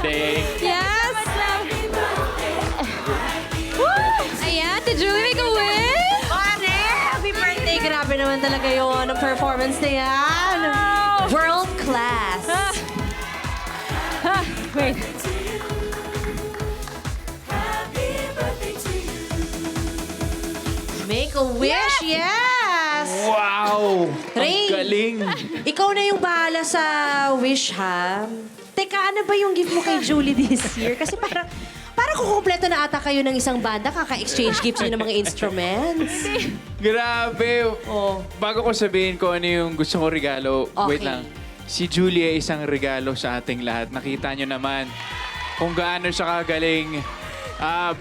birthday. Yes! Ayan, Ate Julie, make a wish! Pare, happy birthday! Grabe naman talaga yung performance na yan. World class. Wait. Make a wish, yes! Wow! Ray. Ang galing! Ikaw na yung bahala sa wish, ha? Teka, ano ba yung gift mo kay Julie this year? Kasi parang kukumpleto na ata kayo ng isang banda, kaka-exchange gifts yun ng mga instruments. Grabe! Oh. Bago ko sabihin ko ano yung gusto ko regalo, wait Okay. lang. Si Julie ay isang regalo sa ating lahat. Nakita nyo naman kung gaano siya kagaling.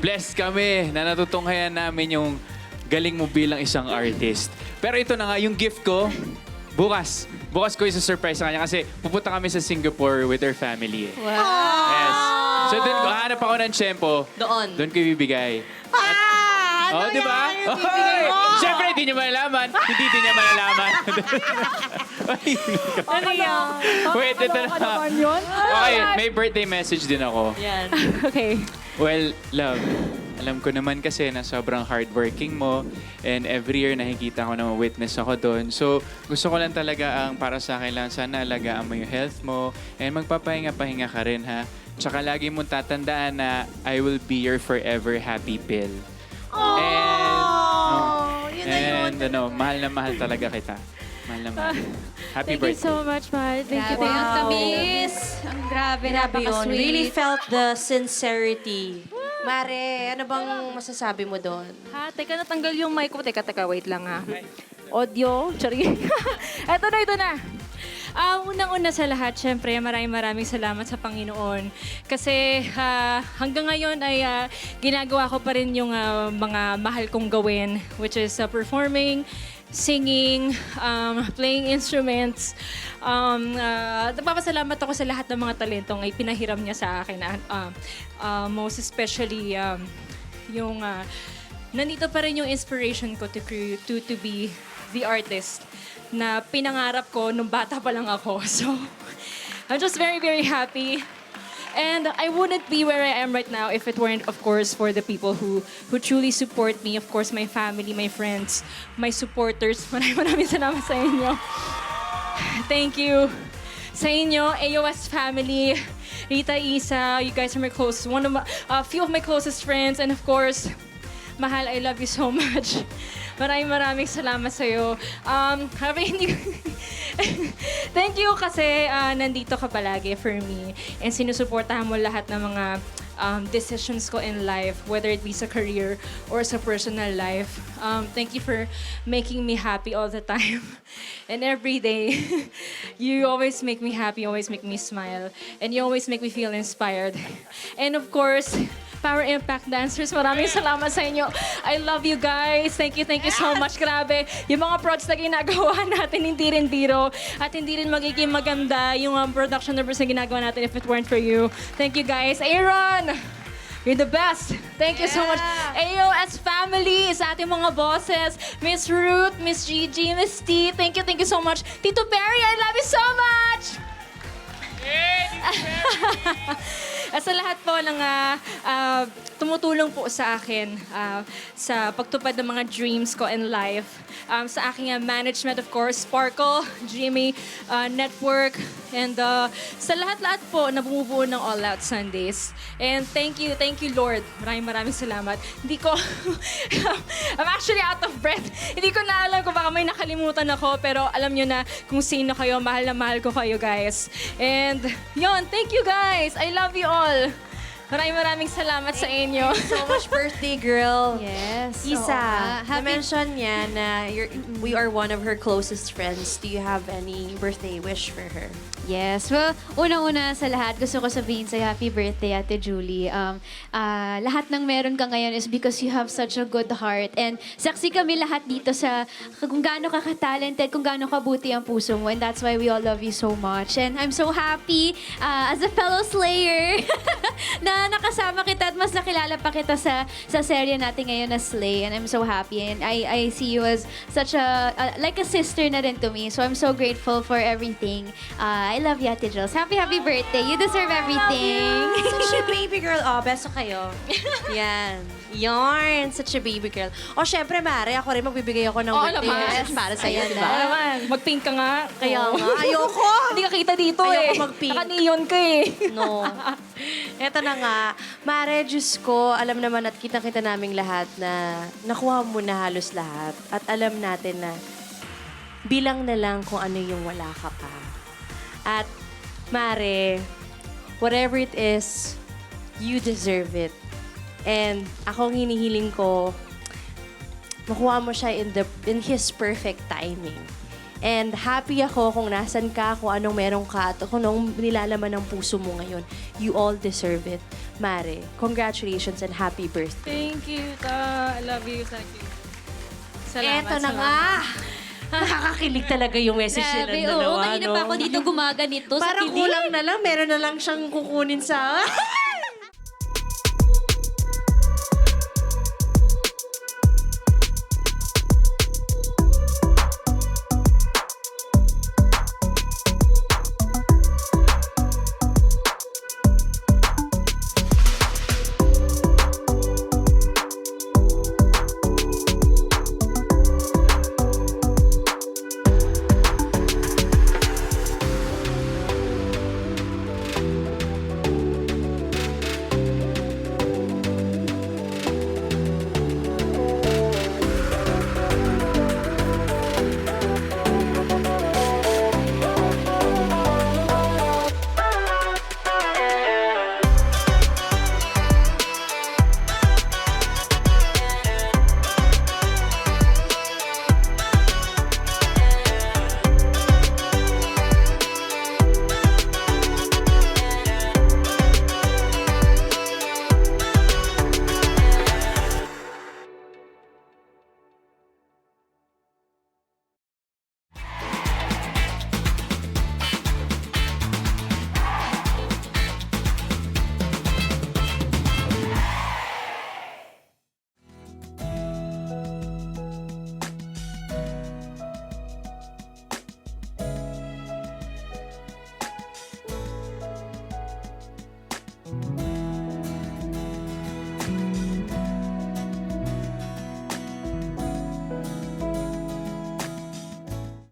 Blessed kami na natutunghayan namin yung galing mo bilang isang artist. Pero ito na nga, yung gift ko, bukas. Bukas ko isa-surprise sa kanya kasi pupunta kami sa Singapore with her family. Yes. So doon, hanap ako ng tiyempo. Doon. Doon ko ibibigay. Oh, di ba? yan yung bibigay mo? Siyempre, hindi niya malalaman. Hindi din niya malalaman. Ano yan? Wait, ito na. Okay, may birthday message din ako. Yan. Okay. Well, love, alam ko naman kasi na sobrang hardworking mo and every year nakikita ko na witness ako doon. So, gusto ko lang talaga ang para sa akin lang, sana alagaan mo yung health mo and magpapahinga-pahinga ka rin, ha? Tsaka lagi mong tatandaan na I will be your forever happy pill. Yun na yun. And mahal na mahal talaga kita. Mahal na mahal. Happy Thank you birthday. so much, Mahal. Thank you, Grabe. thank you. Wow. Tamis. Ang grabe, Grabe yun. napaka-sweet. Really felt the sincerity. Mare, ano bang masasabi mo doon? Ha, teka, natanggal yung mic ko. Teka, wait lang ha. Audio, sorry. Ito na. Unang-una sa lahat, syempre, maraming salamat sa Panginoon. Kasi hanggang ngayon ay ginagawa ko pa rin yung mga mahal kong gawin, which is performing, singing, playing instruments. Nagpapasalamat ako sa lahat ng mga talentong ay pinahiram niya sa akin. Most especially yung nandito pa rin yung inspiration ko to be the artist na pinangarap ko nung bata pa lang ako. So, I'm just very, very happy. And I wouldn't be where I am right now if it weren't, of course, for the people who truly support me. Of course, my family, my friends, my supporters. Maraming salamat sa inyo. Thank you. Sa inyo, AOS family, Rita, Isa, you guys are my closest, few of my closest friends. And of course, Mahal, I love you so much. Maraming salamat sa'yo. Thank you kasi nandito ka palagi for me. And sinusuportahan mo lahat ng mga decisions ko in life, whether it be sa career or sa personal life. Thank you for making me happy all the time. And every day, you always make me happy, always make me smile. And you always make me feel inspired. And of course, Power Impact Dancers, maraming salamat sa inyo. I love you guys. Thank you so much. Grabe. Yung mga prods na ginagawa natin, hindi rin biro. At hindi rin magiging maganda yung production numbers na ginagawa natin if it weren't for you. Thank you guys. Aaron! You're the best. Thank you so much. AOS family, sa ating mga bosses, Miss Ruth, Miss Gigi, Miss T, thank you so much. Tito Perry, I love you so much! At sa lahat po ng tumutulong po sa akin sa pagtupad ng mga dreams ko in life. Sa aking management, of course, Sparkle, Jimmy, Network, and sa lahat-lahat po na bumubuo ng All Out Sundays. And thank you, Lord. Maraming salamat. Hindi ko, I'm actually out of breath. Hindi ko na alam kung baka may nakalimutan ako, pero alam nyo na kung sino kayo, mahal na mahal ko kayo, guys. And yon, thank you guys. I love you all. Maraming salamat sa inyo. So much birthday, girl. Yes. Isa, na-mention niya na we are one of her closest friends. Do you have any birthday wish for her? Yes. Well, unang-una sa lahat, gusto ko sabihin sa'yo, happy birthday, Ate Julie. Lahat ng meron ka ngayon is because you have such a good heart. And saksi kami lahat dito sa kung gaano ka ka-talented, kung gaano kabuti ang puso mo. And that's why we all love you so much. And I'm so happy as a fellow Slayer na nakasama kita at mas nakilala pa kita sa serye natin ngayon na Slay. And I'm so happy. And I see you as such like a sister na rin to me. So I'm so grateful for everything. I love you, Ate Jules. Happy birthday. You deserve everything. Such a baby girl. Oh, beso kayo. Yan. Yarn. Such a baby girl. O, syempre, Mare, ako rin magbibigay ako ng Oo birthday naman. wishes para sa'yo, Ayan di na. ba? naman, mag-pink ka nga. Kaya Oo. nga, ayoko. Hindi ka kita dito Ayoko eh. mag-pink. Naka-neon ka eh. No. Eto na nga. Mare, Diyos ko, alam naman at kita-kita naming lahat na nakuha mo na halos lahat. At alam natin na bilang na lang kung ano yung wala ka pa. At, Mare, whatever it is, you deserve it. And ako ang hinihiling ko, makuha mo siya in His perfect timing. And happy ako kung nasan ka, kung anong meron ka, at kung anong nilalaman ng puso mo ngayon. You all deserve it. Mare, congratulations and happy birthday. Thank you, Ta. I love you. Thank you. Salamat. Eto na nga! Nakakakilig talaga yung message nila Grabe, ng dalawa, oo. Kanina no? pa ako dito gumaganito sa Parang kilig. kulang na lang, meron na lang siyang kukunin sa...